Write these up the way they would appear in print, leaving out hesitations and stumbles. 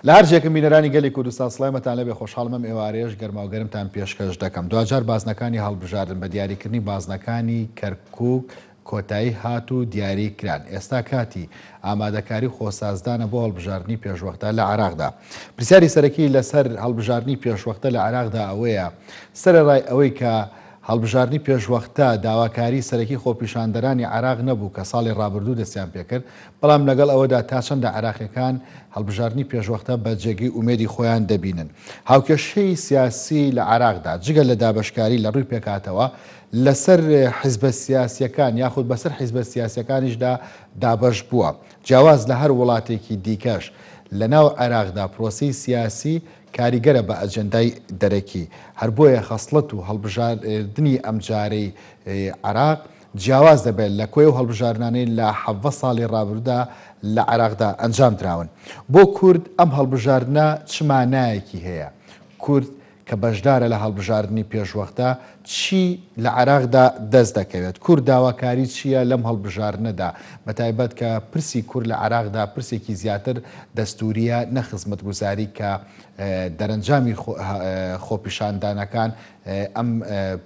لە هەر جێکم بینەرانی گەلی کوردستان سڵایمەتان لەبێ خۆشحاڵمەم ئێوارێژ گەرماوگەرمتان پێشکەش دەکەم. دوجار بازنەکانی هەڵبژاردن بە دیاریکردنی بازنەکانی کەرکووک کۆتایی هات و دیاری کران. ئێستا کاتی ئامادەکاری خۆسازدانە بۆ هەڵبژاردننی پێشوەختە لە عێراقدا. پرسیاری سەرەکی لەسەر هەڵبژاردننی پێشوەختە لە عێراقدا ئەوەیە سەرەڕای ئەوەی کە هەڵبژاردننی پێشوەختە داواکاری سەرەکی خۆپیشاندەرانی عێراق نەبوو کە ساڵی ڕابردوو دەستیان پێکرد، بەڵام لەگەڵ ئەوەدا تا چەندە عێراقیەکان هەڵبژاردننی پێشوەختە بە جێگەی ئومێدی خۆیان دەبینن. هاوکێشەی سیاسی لە عێراقدا جگە لە دابەشکاری لە ڕووی پێکاتەوە لەسەر حیزبە سیاسیەکان یاخود بەسەر حیزبە سیاسیەکانیشدا دابەش بووە. جیاواز لە هەر وڵاتێکی دیکەش لە ناو عێراقدا پرۆسی سیاسی کاریگەرە بە ئەجەندای دەرەکی. هەر بۆیە خەسڵەت و هەڵبژاردننی ئەمجارەی عێراق جیاواز دەبێت لە کۆی و هەڵبژاردنانەی لە 7 ساڵی ڕابردوودا لە عێراقدا ئەنجام دراون. بۆ کورد ئەم هەڵبژاردنە چ مانایەکی هەیە؟ کورد کە بەشدارە لە هەڵبژاردننی پێشوەختە چی لە عێراقدا دەست دەکەوێت؟ کورد داواکاری چییە لەم هەڵبژاردنەدا؟ بەتایبەت کە پرسی کورد لە عێراقدا پرسێکی زیاتر دەستوریە نەخزمەتگوزاری کە دەرەنجامی خۆپیشاندانەکان ئەم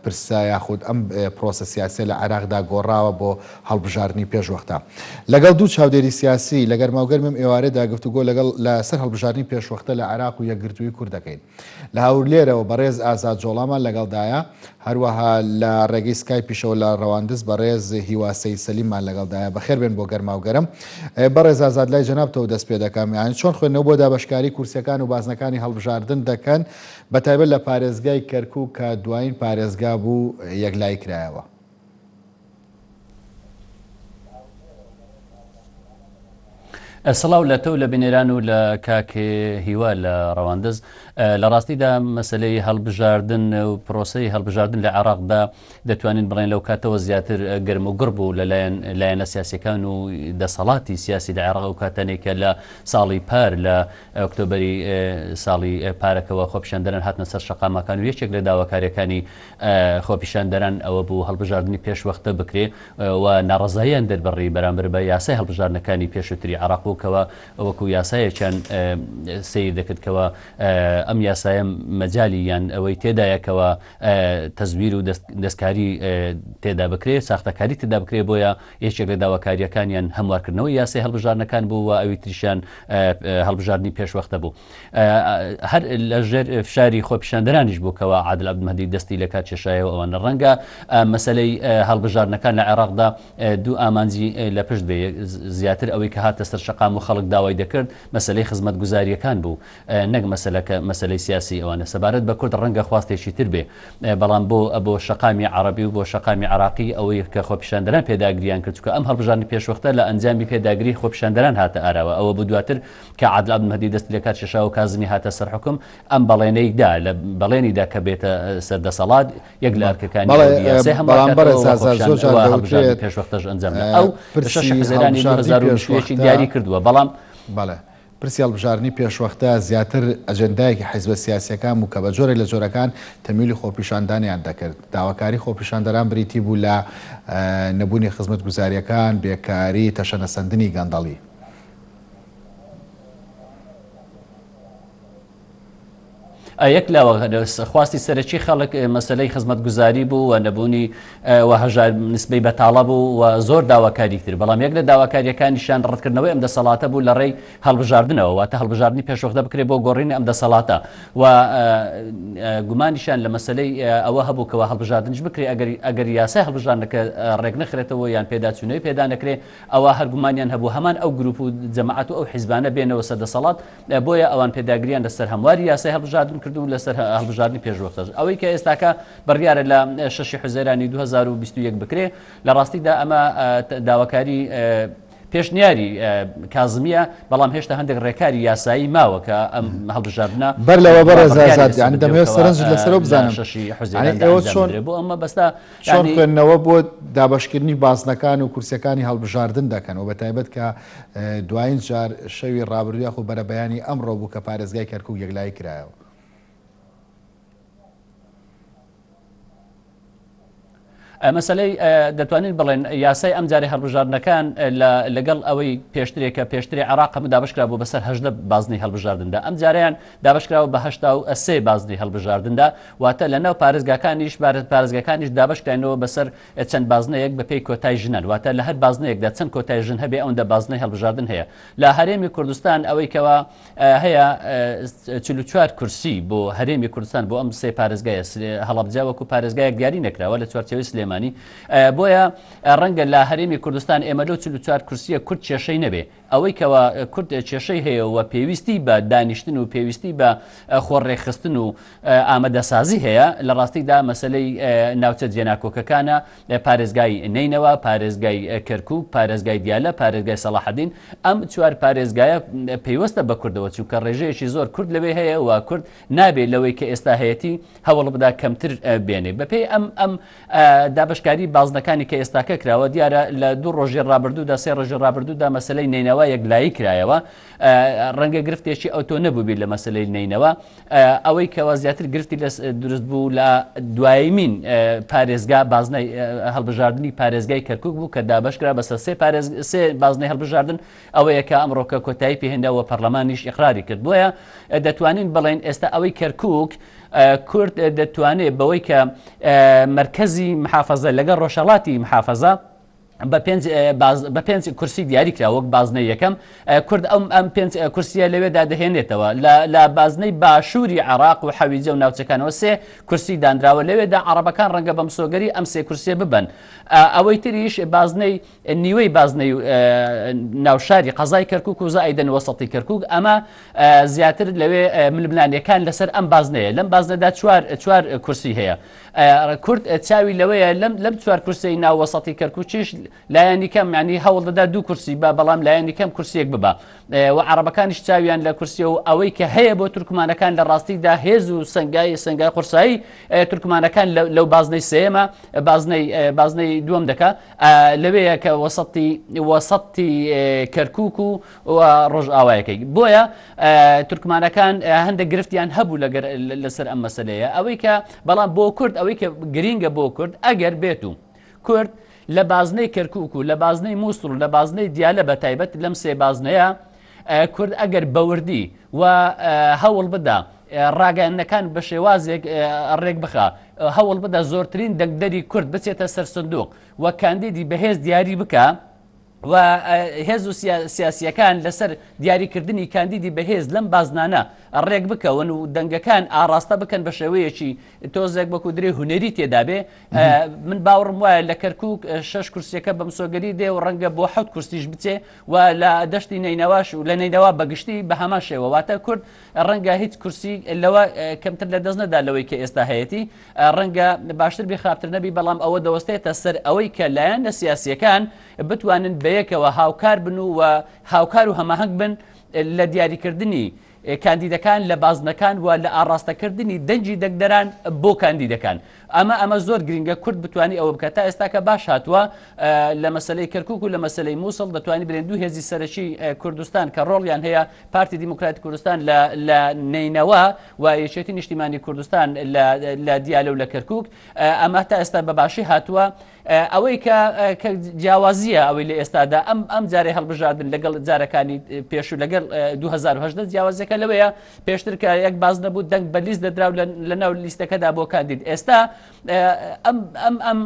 پرسە یاخود ئەم پرۆسە سیاسی لە عێراقدا گۆڕاوە بۆ هەڵبژاردننی پێشوەختە. لەگەڵ دوو چاودێری سیاسی لە گەرماوگەرمم ئێوارەدا گفتوگۆ لەگەڵ لەسەر هەڵبژاردننی پێشوەختە لە عێراق و یەکگرتووی کوورد دەکەین. لە هەولێرەوە بەڕێز ئازاد جۆڵامان لەگەڵدایە، هەروەها لە ڕێگەی سکایپیشەوە لە ڕەواندز بەڕێز هیواسەی سەلیممان لەگەڵدایە. بەخێر بێن بۆ گەرماوگەرم. بەڕێز ئازاد لای جەنابتەوە دەست پێ دەکەم، یانی چۆن خوێندنەوە بۆ دابەشکاری کورسیەکان و بازنەکانی هەڵبژاردن دەکەن بەتایبەت لە پارێزگای کەرکووک کە دوایین پارێزگا بوو یەکلای کرایەوە؟ سڵاو لە تۆ لە بینێران و لە کاکێ هیوا لە ڕەواندز. لە ڕاستیدا مەسلەی هەڵبژاردن و پرۆسەی هەڵبژاردن لە عێراقدا دەتوانین بڵێن لەو کاتەوە زیاتر گەرم و گڕ بوو لەلایەنە سیاسیەکان و دەسەڵاتی سیاسی لە عێراق و کاتانێکە لە ساڵی پار لە ئۆکتۆبەری ساڵی پارەکەەوە خۆپیشاندەران هاتنە سەر شەقامەکان و یەکێک لە داواکاریەکانی خۆپیشاندەران ئەوە بوو هەڵبژاردننی پێشوەختە بکرێ و ناڕزاییان دەربڕی بەرامبەر بە یاسای هەڵبژاردنەکانی پێشووتری عێراق کەوە ئەوەکو یاسایەکیان سیر دەکردکەوە ئەم یاسایە مەجای یان ئەوەی تێدایەکەوە تەزویر و دەستکاری تێدا بکرێت، ساختەکاری تێدا بکرێت، بۆیە یەکێک لە داواکاریەکانیان هەموارکردنەوەی یاسای هەڵبژاردنەکان بوو و ئەوی تریشیان هەڵبژاردننی پێشوەختە بوو. هەر لەژێر فشاری خۆپیشاندەرانیش بوو کەەوە عادل عەبدولمەهدی دەستی لە کات کێشایەوە ئەوانە ڕەنگە مەسەلەی هەڵبژاردنەکان لە عێراقدا دوو ئامانجی لە پشت بێ، زیاتر ئەوەی کە هاتە سەر شەقام و خەڵک داوای دەکرد مەسلەی خزمەتگوزاریەکان بوو، نەک مەسلەی سیاسی ئەوانە. سەبارەت بە کورد ڕەنگە خواستێکی تر بێ، بەڵام بۆ شەقامی عەرەبی و بۆ شەقامی عێراقی ئەوەی کە خۆپیشاندەران پێداگریان کرد کە ئەم هەڵبژاردننی پێشوەختە لە ئەنجامی پێداگری خۆپیشاندەران هاتە ئاراوە. ئەوە بوو دواتر کە عادل عەبدولمەهدی دەستی لە کات کێشا و کازمی هاتە سەر حکم، ئەم بەڵێنەیدا لە بەڵێنیدا کە بێتە سەردەسەڵات یەک لە ئەرکەکانی هەڵبژاردننی پێشوەختەش ئەنجام ئەو 6 حزێرانی 2020 دیاری کردووە. بەڵام بەڵێ پرسی هەڵبژاردننی پێشوەختە زیاتر ئەجەندایەکی حیزبە سیاسیەکان بوو کە بە جۆرێک لە جۆرەکان تەمیلی خۆپیشاندانیان دەکرد. داواکاری خۆپیشاندەران بریتی بوو لە نەبوونی خزمەتگوزاریەکان، بێکاری، تەشەنەسەندنی گەندەڵی. یەک لاوە خواستی سەرەکی خەڵک مەسلەی خزمەتگوزاری بوو و نەبوونی هەژار نسبەی بەتاڵە بوو و زۆر داواکاری کرد. بەڵام یەک لە داواکاریەکانیشان ڕەتکردنەوەی ئەم دەسەڵاتە بوو لە ڕێی هەڵبژاردنەوە، واتە هەڵبژاردننی پێشوەختە بکرێت بۆ گۆڕینی ئەم دەسەڵاتە و گومانیشان لە مەسلەی ئەوە هەبوو کەەوە هەڵبژاردنش بکرێت ئەگەر یاسای هەڵبژاردنەکە ڕێک نەخرێتەوە یان پێداچوونەوەی پێدا نەکرێت، ئەوە هەر گومانیان هەبوو هەمان ئەو گروپ و جەماعەت و ئەو حیزبانە بێنەوە سەردەسەڵات، بۆیە ئەوان پێداگریان لەسەر هەمواری یاسای هەڵبژاردن کردو لەسەر هەڵبژاردننی پێشوەختە. ئەوەی کە ئێستاکە بڕیارە لە 6 حزێرانی 2021 بکرێ، لە ڕاستیدا ئەمە داواکاری پێشنیاری کازمیە، بەڵام هێشتا هەندێک ڕێکاری یاسایی ماوە کە ئەم هەڵبژاردنە بەر لەوە بەرەزازات یعنی دەمەوێت سەرنج لەسەرەوە بزانم ئەوە بۆ ئەمە بەستا چۆن خوێندنەوە بۆ دابەشکردنی بازنەکان و کورسەکانی هەڵبژاردن دەکەن و بەتایبەت کە دوایین جار شەوی ڕابردووە خو بەرە بەیانی ئەمڕۆ بوو کە پارێزگای کەرکووک یەکلای کرایەوە. مەسلەی دەتوانین بڵێن یاسای ئەم جارێ هەڵبژاردنەکان لەگەڵ ئەوەی پێشترێکە پێشتری عراق هەموو دابشکرا بوو بەسەر 18 بازنەی هەڵبژاردندا ئەم جاریان دابشکراوە بە 83 بازنەی هەڵبژاردندا واتە لەناو پارێزگاکانیش پارێزگاکانیش دابشکراینەوە بەسەر چەند بازنەیەک بەپێی کۆتای ژنن واتە لە هەر بازنەیەکدا چەند کۆتای ژن هەبێ ئەوەندە بازنەی هەڵبژاردن هەیە لە هەرێمی کوردستان ئەوەی کەوا هەیە 44 کورسی بۆ هەرێمی کوردستان بۆ ئەم سێ پارێزگایە هەڵەبجا وەکو پارێزگایەک دیاری نەکراوە لە چوارچێوەی سلێمانی بۆیە ڕەنگە لە هەرێمی کوردستان ئێمە لەو 44 کورسیە کورد کێشەی نەبێ ئەوەی کەوا کورد کێشەی هەیە و پێویستی بە دانیشتن و پێویستی بە خۆڕێخستن و ئامادەسازی هەیە لە ڕاستیدا مەسلەی ناوچە جێناکۆکەکانە پارێزگای نینەوە پارێزگای کەرکووک پارێزگای دیالە پارێزگای سەلاحەدین ئەم چوار پارێزگایە پەیوەستە بە کوردەوە چونکە ڕێژەیەکی زۆر کورد لەوێ هەیە و کورد نابێت لەوەی کە ئێستا هەیەی هەوڵ بدا کەمتر بێنێ بەپێی ئەم دابشکاری بازنەکانی کە ئێستاکە کراوە دیارە لە دوو ڕۆژی ڕابردوودا سێ ڕۆژی ڕابردوودا مەسلەی نینەوە یەکلایی کرایەوە ڕەنگە گرفتێکی ئەوتۆ نەبووبی لە مەسلەی نینەوە ئەوەی کەەوە زیاتر گرفتی دروست بوو لە دوایمین پارێزگا بازنەی هەڵبژاردننی پارێزگای کەرکووک بوو کە دابشکرا بەسەر سێ بازنەی هەڵبژاردن ئەوەیە کە ئەمڕۆکە کۆتایی پێهێنداوە پەرلەمانیش ئیقراری کرد بۆیە دەتوانین بڵێن ئێستا ئەوەی کەرکووک کورد دەتوانێت بەوەی کە مرکزی محافەزە لەگەڵ ڕۆژهەڵاتی محافەزە بە 5 کورسی دیاری کرا وەک بازنەی یەکەم کورد ئەم 5 کورسیە لەوێدا دەهێنێتەوە لە بازنەی باشووری عراق و حەویجە و ناوچەکانەوە 3 کورسی دانراوە لەوێدا عەرەبەکان ڕەنگە بەم سۆگەری ئەم 3 کورسیە ببن ئەوەی تریش بازنەی نیوەی بازنەی ناوشاری قەزای کەرکووک و زائیدەن وەسەڵی کەرکووک ئەمە زیاتر لەوێ ململانیەکان لەسەر ئەم بازنەیە لەم بازنەدا چوار کورسی هەیە کورد چاوی لەوەیە لەم 4 کورسی ناو وەسەڵی کەرکووکیش لایەنی کەم ینی هەوڵ دەدا 2 کورسی بە بەڵام لایەنی کەم کورسیەک ببە و عەرەبەکانیش چاویان لە کورسیە و ئەوەی کە هەیە بۆ تورکمانەکان لە ڕاستیدا هێز و سەنگای قورسایی تورکمانەکان لەو بازنەی سێمە بازنەی دووەم دەکا لەوەیە کە وەسەڵی کەرکووک و ڕۆژئاوایەکەی بۆیە تورکمانەکان هەندێک گرفتیان هەبوو لەسەر ئەم مەسەلەیە ئەوەی کە بەڵام بۆ کورد ئەوەی کە گرینگە بۆ کورد ئەگەر بێت و کورد لە بازنەی کەرکووک و لە بازنەی مووسڵ و لە بازنەی دیالە بە تایبەت لەم سێ بازنەیە کورد ئەگەر بەوردی و هەوڵ بدا ڕاگەیانەکان بە شێوازێک ڕێک بخە هەوڵ بدا زۆرترین دەنگدەری کورد بچێتە سەر سندوق و کاندیدی بەهێز دیاری بکە و هێز و سیاسیەکان لەسەر دیاریکردنی کاندیدی بەهێز لەم بازنانە ڕێک بکەون و دەنگەکان ئاڕاستە بکەن بە شێوەیەکی تۆزێک بەکو درێ هونەری تێدابێ من باوەڕم وایە لە کەرکووک 6 کورسیەکە بەم سۆگەری دێ و ڕەنگە بۆ 7 کورسیش بچێ و لە دەشتی نینەواش و لە نینەوە بەگشتی بە هەمان شێوە واتە کورد ڕەنگە هیچ کورسی لەوە کەمتر لە دەست نەدا لەوەی کە ئێستا هەیەی ڕەنگە باشتر بێ خراپتر نەبی بەڵام ئەوە دەوەستێتە سەر ئەوەی کە لایەنە سیاسیەکان بتوانن بەیەکەوە هاوکار بن و هاوکار و هەماهنگ بن لە دیاریکردنی کاندیدەکان لە بازنەکان و لە ئاڕاستەکردنی دەنجی دەنگدەران بۆ کاندیدەکان ئەمە زۆر گرنگە کورد بتوانانی ئەوە بکە تا ئێستا کە باش هاتووە لە مەسلەی کەرکووک و لە مەسلەی مووسڵ دەتوانانی برێن دوو هێزی سەرەکی کوردستان کە ڕۆڵیان هەیە پارتی دیموکراتی کوردستان لە نینەوە و یەکێتی نیشتیمانی کوردستان لە دیالە و لە کەرکووک ئەمە تا ئێستا بەباشی هاتووە ئەوەی کە جیاوازیە ئەوەی لە ئێستادا ئەم جارێ هەڵبژاردن لەگەڵ جارەکانی پێش و لەگەڵ 2010 جیاوازەکە لەوەیە پێشتر کە یەک باز نەبوو دەنگ بە لیست دەدراو لە ناو لیستەکەدا بۆ کاندید ئێستا ئەم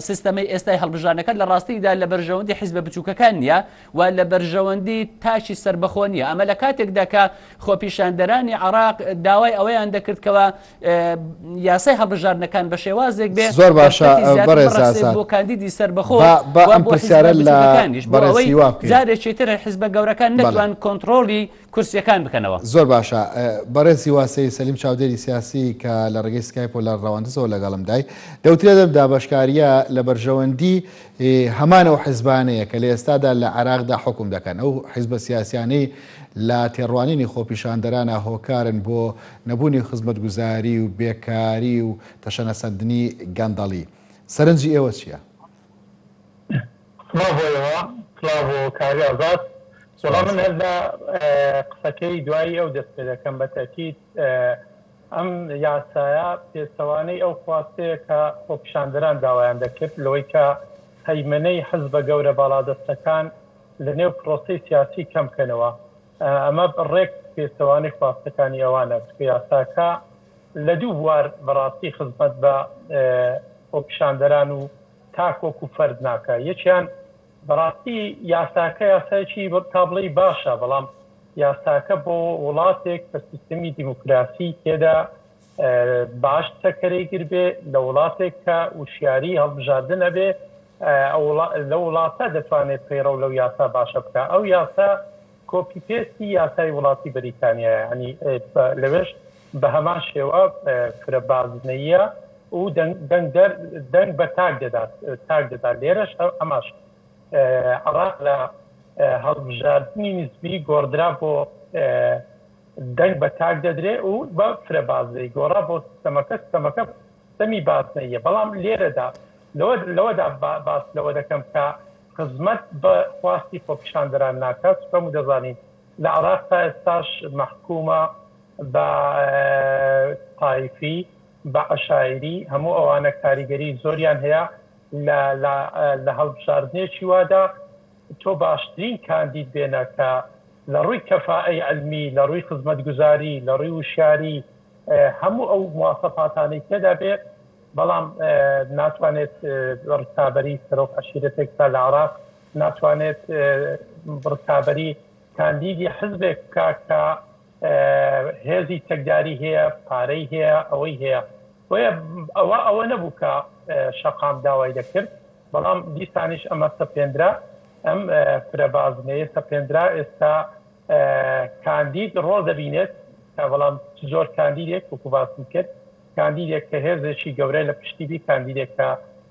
سیستەمەی ئێستای هەڵبژاردنەکە لە ڕاستیدا لە بەرژەوەندی حیزبە بچووکەکان نییە و لە بەرژەوەندی تاشی سربەخۆ نیە ئەمە لە کاتێکدا کە خۆپیشاندەرانی عراق داوای ئەوەیان دەکردکەوە یاسای هەڵبژاردنەکان بە شێوازێک بێ زۆر باشە بۆ کاندیدی سربەخۆ ئەم پرسیارە لە بەڕێزی وا بکەین جارێکی تر حیزبە گەورەکان نەتوان کۆنتڕۆلی کورسیەکان بکەنەوە زۆر باشە بەڕێزی واسی سەلیم چاودێری سیاسی کە لە ڕێگەی سکایپ و لە ڕەواندزەوە لەگەڵم دای دەوترێت دابەشکاریە لە بەرژەوەندی هەمانەوە حیزبانەیە کە لە ئێستادا لە عراقدا حکوم دەکەن ئەو حیزبە سیاسیانەی لە تێڕوانینی خۆپیشاندەرانە هۆکارن بۆ نەبوونی خزمەتگوزاری و بێکاری و تەشەنەسەندنی گەندەڵی سەرنجی ئێوە چییە؟ سڵاو کاری ئازاد وەڵام من هەر لە قسەکەی دوایی ئەو دەست پێ دەکەم بە تەکید ئەم یاسایە پێچەوانەی ئەو خواستەیە کە خۆپیشاندەران داوایان دەکرد لەوەی کە هەیمنەی حزبە گەورە باڵادەستەکان لە نێو پرۆسی سیاسی کەمکەنەوە. ئەمە ڕێک پێچەوانەی خواستەکانی ئەوانە یاساکە لە دوو بوار بەڕاستی خزمەت بە خۆپیشاندەران و تاکۆک و فەرد ناکە. یەکیان بەڕاستی یاساکە یاسایەکی تابڵی باشە، بەڵام یاساکە بۆ وڵاتێک بە سیستەمی دیموکراسی تێدا باش چەکەرەی گربێ لە وڵاتێک کە وشیاری هەڵبژاردن ئەبێ لە وڵاتە دەتوانێت پەیڕە لەو یاسا باشە بکە. ئەو یاسا کۆپی پێستی یاسای وڵاتی بەریتانیایە، ینی لەوێش بە هەمان شێوە فرەبازنەیە و دەنگ بە تاک دەدات. لێرەش ئەماش عراق لە هەڵبژاردننی نسبی گۆڕدرا بۆ دەنگ بە تاک دەدرێ و بە فرەبازی گۆڕا بۆ سیستەمەکە سەمی باسنەیە. بەڵام لێرەدا لەوەدا باس لەوە دەکەم کە خزمەت بە خواستی خۆپیشاندەران ناکات. چکەم و دەزانین لە عراق تا ئێستاش مەحکومە بە تایفی بە عەشایری هەموو ئەوانە کاریگەری زۆریان هەیە لە هەڵبژاردنێکی وادا تۆ باشترین کاندید بێنە کە لە ڕووی کەفاءەی علمی، لە ڕووی خزمەتگوزاری، لە ڕووی وشیاری هەموو ئەو مواسەفاتانەی تێدا بێت، بەڵام ناتوانێت ڕکابەری سەرۆک عەشیرەتێک تا لە عراق ناتوانێت ڕکابەری کاندیدی حزبێک بکە کە هێزی چەکداری هەیە، پارەی هەیە، ئەوەی هەیە. ئەوە نەبوو کە شەقام داوای دەکرد، بەڵام دیسانیش ئەمە سەپێنرا، ئەم فرەبازنەیە سەپێنرا. ئێستا کاندید ڕۆڵ دەبینێت کە بەڵام زۆر کاندیدێک وەکو باسی کرد، کاندیدێک کە هێزێکی گەورەی لە پشتیبی، کاندیدێک کە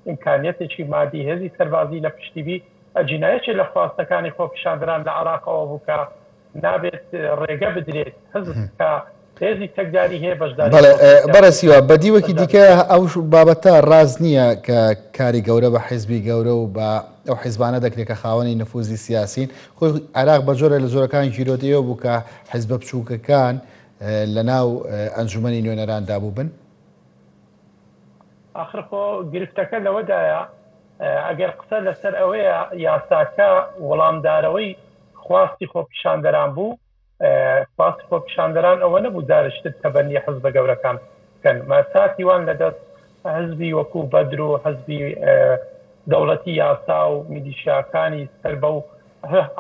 ئیمکانیەتێکی مادی هێزی سەربازی لە پشتیبی، ئەجینایەکی لە خواستەکانی خۆپیشاندەران لە عراقەوە بوو کە نابێت ڕێگە بدرێت حزب کە هێزی تەکداری هەیە بەشداری. بەڕێسیوە بە دیوەکی دیکە ئەو بابەتە ڕاز نییە کە کاری گەورە بە حیزبی گەورە و بە ئەو حیزبانە دەکرێت کە خاوەنی نفوزی سیاسین. خۆی عراق بە جۆرە لە جۆرەکانی گیرۆدەیەوە بوو کە حیزبە بچووکەکان لە ناو ئەنجومەنی نوێنەراندا بوو بن. آخر خۆ گرفتەکە لەوەدایە ئەگەر قسە لەسەر ئەوەیە یاساکە وەڵامدارەوەی خواستی خۆپیشاندەران بوو، خواستی خۆپیشاندەران ئەوە نەبوو دارشتت تەبەنی حزبە گەورەکان بکەن. مەساتیوان لەدەست حزبی وەکو بەدر و حزبی دەوڵەتی یاسا و میلیشیاکانی سەر بە و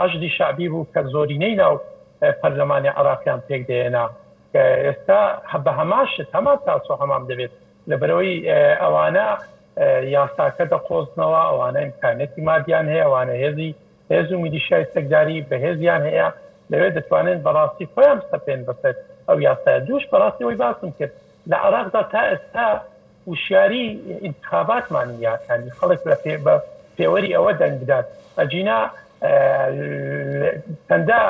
عەشدی شعبی بوو کە زۆرینەی ناو پەرلەمانی عراقیان پێک دێنا. ئێستا بە هەماشت هەمان تاسۆ هەمام دەبێت لەبەرەوەی ئەوانە یاساکە دەقۆزنەوە، ئەوانە ئیمکانەتی مادیان هەیە، ئەوانە هێز و میلیشیای سەکداری بەهێزیان هەیە، لەوێ دەتوانێت بەڕاستی خۆیان سەپێن بەسەر ئەو یاسایە. دووش بەڕاستی ئەوەی باسم کرد لە عراقدا تا ئێستا وشیاری ئینتخاباتمان یاکانی خەڵک بە پێوەری ئەوە دەنگ بدات. ئەجینا چەندە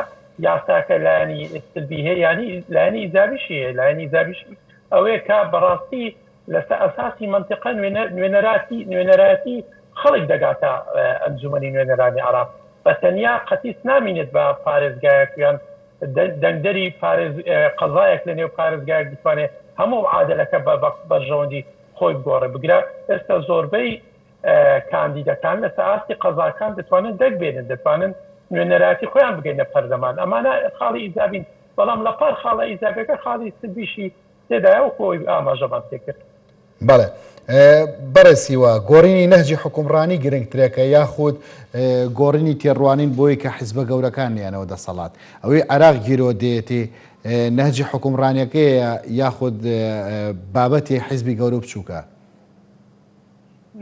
یاساکە لایەنی سلبی هەیە، ینی لایەنی ئیزابیشی هەیە. لایەنی ئیزابیشی ئەوەیە کە بەڕاستی لەسەر ئەساسی منطقە نوێنەراتی خەڵک دەگاتە ئەنجومەنی نوێنەرانی عراق. بە تەنیا قەتیس نامینێت بە پارێزگایەک یان دەنگدەری قەزایەک لە نێو پارێزگایەک بتوانێت هەموو عادەلەکە بە ژەوەندی خۆی بگۆڕێ بگرە. ئێستا زۆربەی کاندیدەکان لەسەر ئاستی قەزاکان دەتوانن دەنگ بێنن، دەتوانن نوێنەراتی خۆیان بگەینە پەرلەمان. ئەمانە خاڵی ئیزابین، بەڵام لە پار خاڵە ئیزابەکە خاڵی سلبیشی تێدایە و خۆی ئاماژەمان پێکرد. بەڵێ بەرەسیوە گۆڕینی نەهجی حکومڕانی گرنگترێکە یاخود گۆڕینی تێڕوانین بۆی کە حیزبە گەورەکان نیانەوە دەسەڵات. ئەوەی عراق گیرۆ دێتێ نەهجی حکومڕانیەکەیە یاخود بابەتی حیزبی گەورە و بچووکە؟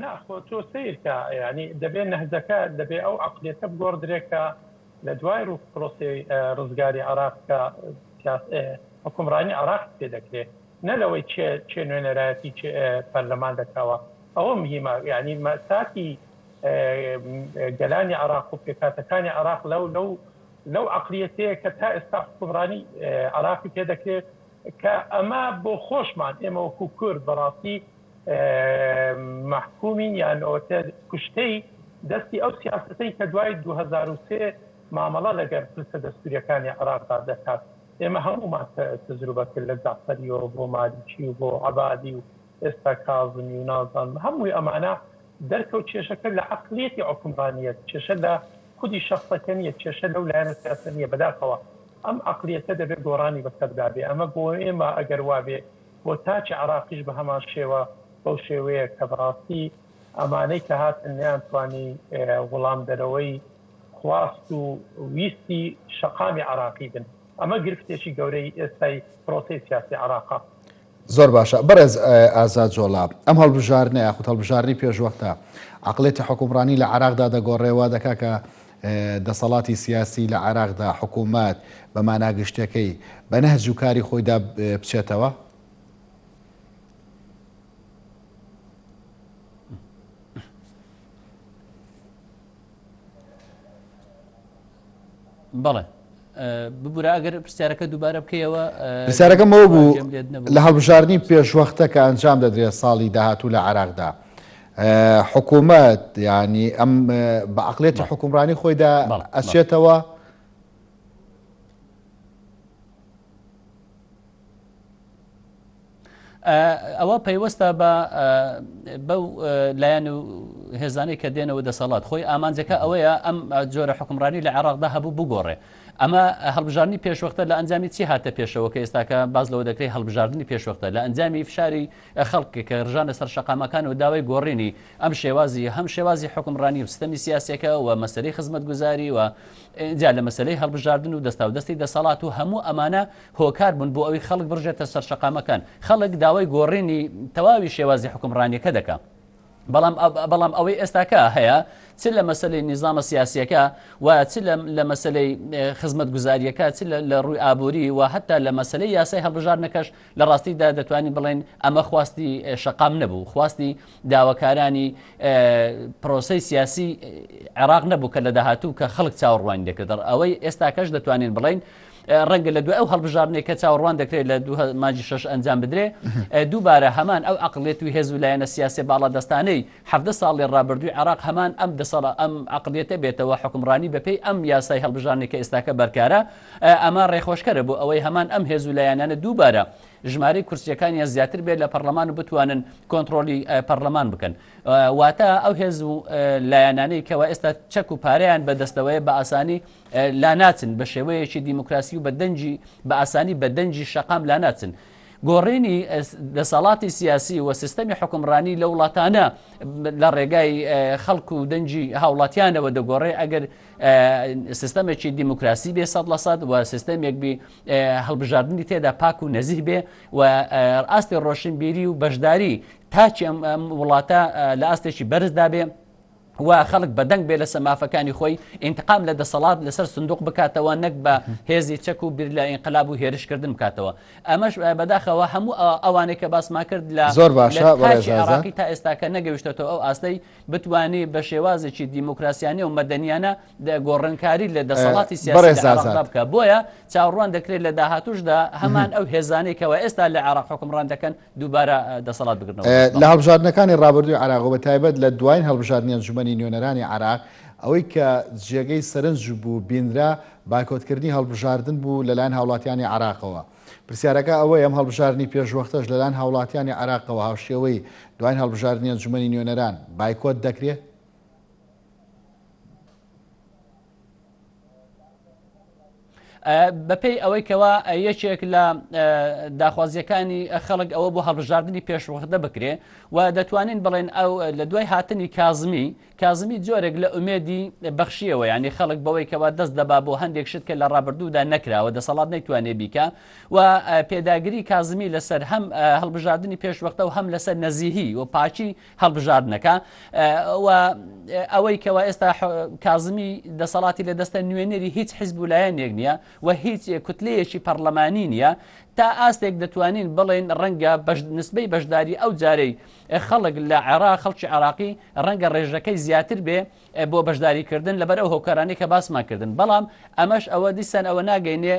ناخۆ تۆ سیرکە، ینی دەبێت نەهجەکە دەبێت ئەو عەقلیەتە بگۆڕدرێکە لە دوای ڕوو پرۆسی ڕزگاری عراق کە حکومڕانی عراق پێ دەکرێت، نە لەوەی چێ نوێنەرایەتی پەرلەمان دەکاوە. ئەوە مهمە، ینی مەساتی گەلانی عراق و پێکاتەکانی عراق لەو عەقلیەتەیە کە تا ئێستا حکومڕانی عراقی پێ دەکرێت کە ئەمە بۆ خۆشمان ئێمە وەکو کورد بەڕاستی محکومین یان کوشتەی دەستی ئەو سیاسەتەی کە دوای 2003 مامەڵە لەگەر پرسە دەستوریەکانی عراقدا دەکات. ئێمە هەموومان تجروبەکرد لە جعفەریەوە بۆ مالیکی و بۆ عەبادی و ئێستا کاظمی و نازانم هەمووی ئەمانە دەرکەوت کێشەکە لە عەقڵیەتی حوکمڕانیەت کێشە لە خودی شەخصەکە نیە کێشە لەو لایەنە سیاسە نیە بەداخەوە ئەم عەقڵیەتە دەبێت گۆڕانی بەسەردا بێ ئەمە بۆ ئێمە ئەگەر وابێ بۆ تاچی عراقیش بە هەمان شێوە بەو شێوەیە کە بەڕاستی ئەمانەی کە هاتن نەیانتوانی وەڵام دەرەوەی خواست و ویستی شەقامی عراقی بن ئەمە گرفتێکی گەورەی ئێستای پرۆسەی سیاسی عراقا زۆر باشە بەڕێز ئازاد جۆڵا ئەم هەڵبژارنە یاخود هەڵبژارنی پێشوەختە عەقڵێتی حکومڕانی لە عراقدا دەگۆڕێەوە دەکا کە دەسەڵاتی سیاسی لە عراقدا حکوومەت بە ماناگشتەکەی بە نەهج و کاری خۆیدا بچێتەوە بەڵێ ببوورە ئەگەر پرسیارەکە دووبارە بکەیەوە پرسیارەکەمەوە بوو لە هەڵبژارنی پێشوەختە کە ئەنجام دەدرێت ساڵی داهاتوو لە عراقدا حکوومەت ینی ئەم بە عەقڵێتی حکومڕانی خۆیدا ئەچێتەوە ئەوە پەیوەستە بەو لایەن و هێزانەی کە دێنەوە دەسەڵات خۆی ئامانجەکە ئەوەیە ئەم جۆرە حکومڕانی لە عێراقدا هەبوو بگۆڕێ ئەمە هەڵبژاردننی پێشوەختە لە ئەنجامی چی هاتە پێشەوە کە ئێستاکە باز لەوە دەکرێت هەڵبژاردننی پێشوەختە لە ئەنجامی فشاری خەڵکی کە ڕژانە سەر شەقامەکان و داوای گۆڕینی ئەم شێوازی هەم شێوازی حکومڕانی و سیستەمی سیاسەکە و مەسەلەی خزمەتگوزاری و جا لە مەسەلەی هەڵبژاردن و دەستا و دەستی دەسەڵات و هەموو ئەمانە هۆکار بوون بۆ ئەوەی خەڵک بڕژێتە سەر شەقامەکان خەڵک داوای گۆڕینی تەواوی شێوازی حکومڕانیەکە دەکات بەڵام ئەوەی ئێستاکە هەیە چ لە مەسلەی نیزامە سیاسیەکە و چ لە مەسلەی خزمەت گوزاریەکە چ لە ڕووی ئابووری و حتا لە مەسلەی یاسای هەڵبژاردنەکەش لە ڕاستیدا دەتوانین بڵێن ئەمە خواستی شەقام نەبوو خواستی داواکارانی پرۆسەی سیاسی عێراق نەبوو کە لە داهاتوو کە خەڵک چاوەڕوانی دەکرد ئەوەی ئێستاکەش دەتوانین بڵێن ڕەنگە لە دوای ئەو هەڵبژاردنێک کە چاوەڕوان دەکرێت لە 2006 ئەنجام بدرێ دووبارە هەمان ئەو عەقڵێت و هێز و لایەنە سیاسی باڵادەستانەی 17 ساڵی ڕابردووی عێراق هەمان ئەم عەقڵیەتە بێتەوە حکومڕانی بەپێی ئەم یاسای هەڵبژاردنێک کە ئێستاکە بەرکارە ئەمە ڕێخۆشکەرە بۆ ئەوەی هەمان ئەم هێز و لایەنانە دووبارە ژمارەی کورسیەکانیان زیاتر بێت لە پەرلەمان و بتوانن کۆنتڕۆلی پەرلەمان بکەن واتە ئەو هێز و لایەنانەی کەەوە ئێستا چەک و پارەیان بەدەستەوەی بە ئاسانی لا ناچن بە شێوەیەکی دیموکراسی و بە ئاسانی بە دەنجی شەقام لا ناچن گۆڕینی دەسەڵاتی سیاسی و سیستەمی حکومڕانی لە وڵاتانە لە ڕێگای خەڵک و دەنجی هاوڵاتیانەوە دەگۆڕێ ئەگەر سیستەمێکی دیموکراسی بێ 100% و سیستەمێک بی هەڵبژاردننی تێدا پاک و نەزیح بێ و ئاستی ڕۆشنبیری و بەشداری تاچی ئەم وڵاتە لە ئاستێکی بەرزدا بێ و خەڵک بەدەنگ بێ لە سەمافەکانی خۆی ئینتقام لە دەسەڵات لەسەر سندوق بکاتەوە نەک بە هێزی چەک و بیر لە ئینقلاب و هێرشکردن بکاتەوە ئەمەش بەداخەوە هەموو ئەوانەی کە باسما کرد لە زۆر باشە عراقی تا ئێستاکە نەگەویشتێتەوە ئەو ئاستەی بتوانێ بە شێوازێکی دیموکراسیانە و مەدەنیانە گۆڕنکاری لە دەسەڵاتی سیاسی بکە بۆیە چاوەڕوان دەکرێت لە داهاتوشدا هەمان ئەو هێزانێکەوە ئێستا لە عێراق حکومڕان دەکەن دووبارە دەسەڵات بگرنەوە لە هەڵبژاردنەکانی ڕابردووی عێراق و بەتایبەت لە دوایین هەڵبژاردننی ئەنجومەنی نیۆنەرانی عراق ئەوەی کە جێگەی سەرنج بوو بینرا بایکۆتکردنی هەڵبژاردن بوو لەلایەن هاوڵاتیانی عراقەوە پرسیارەکە ئەوەی ئەم هەڵبژاردننی پێشوەختەش لەلایەن هاوڵاتیانی عراقەوە هاوشێوەی دوایین هەڵبژاردننی ئەنجومەنی نیۆنەران بایکۆت دەکرێت بەپێی ئەوەی کەوا یەکێک لە داخوازیەکانی خەڵک ئەوە بۆ هەڵبژاردننی پێشوەختە بکرێ و دەتوانین بڵێن ئەو لە دوای هاتنی کازمی جۆرێک لە ئومێدی بەخشیەوە ینی خەڵک بەوەی کەوا دەست دەبا بۆ هەندێک شت کە لە ڕابردوودا نەکراوە دەسەڵات نەیتوانێ بیکە و پێداگیری کازمی لەسەر هەم هەڵبژاردننی پێشوەختە و هەم لەسەر نەزیهی و پاچی هەڵبژاردنەکە و ئەوەی کەوا ئێستا کازمی دەسەڵاتی لە دەستە نوێنەری هیچ حیزب وولایەنێک نییە و هیچ کوتلەیەکی پەرلەمانی نییە تا ئاستێک دەتوانین بڵێن ڕەنگە نسبەی بەشداری ئەو جارەی خەڵک لە عێراق خەڵکی عراقی ڕەنگە ڕێژەکەی زیاتر بێ بۆ بەشداریکردن لەبەر ئەو هۆکارانی کە باسماکردن بەڵام ئەمەش ئەوە دیسان ئەوە ناگەینێ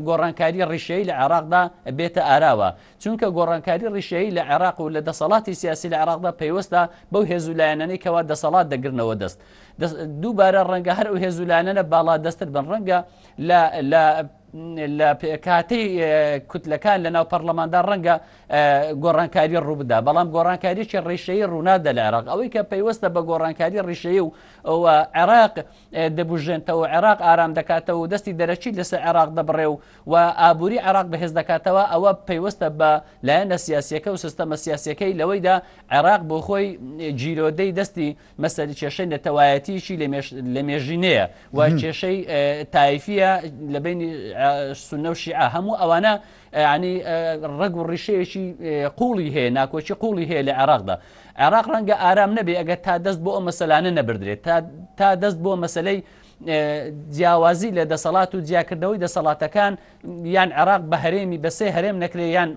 گۆڕانکاری ڕیشەیی لە عێراقدا بێتە ئاراوە چونکە گۆڕانکاری ڕیشەیی لە عێراق و لە دەسەڵاتی سیاسی لە عێراقدا پەیوەستە بەو هێزولایەنەی کەوا دەسەڵات دەگرنەوە دووبارە ڕەنگە هەر ئەو هێزولایەنە باڵا دەستر بن ڕەنگە لە لە کاتەی کوتلەکان لە ناو پەرلەماندا ڕەنگە گۆڕانکاری ڕوو بدا، بەڵام گۆڕانکاریی ڕیشەیە ڕوونادە لە عێراق. ئەوەی کە پەیوەستە بە گۆڕانکاری ڕیشەیە و عێراق دەبژێنتەوە، عێراق ئارام دەکاتەوە و دەستی دەرەچی لەسەر عێراق دەبڕێ و ئابووری عێراق بەهێز دەکاتەوە، ئەوە پەیوەستە بە لایەنە سیاسیەکە و سیستەمە سیاسیەکەی لەوەیدا عێراق بۆ خۆی جیرۆدەی دەستی مەسەری کێشەی نەتەوایەتیشی لە مێژینەیە و کێشەی تایفیە لە بینی سونە و شیعە، هەموو ئەوانە ینی ڕەگ و ڕیشەیەکی قوڵی هەیە، ناکۆچی قوڵی هەیە لە عێراقدا. عێراق ڕەنگە ئارام نەبێ ئەگەر تا دەست بۆ ئەو مەسەلانە نەبردرێت، تا دەست بۆ مەسەلەی جیاوازی لە دەسەڵات و جیاکردنەوەی دەسەڵاتەکان یان عێراق بە هەرێمی بەسێ هەرێم نەکرێ یان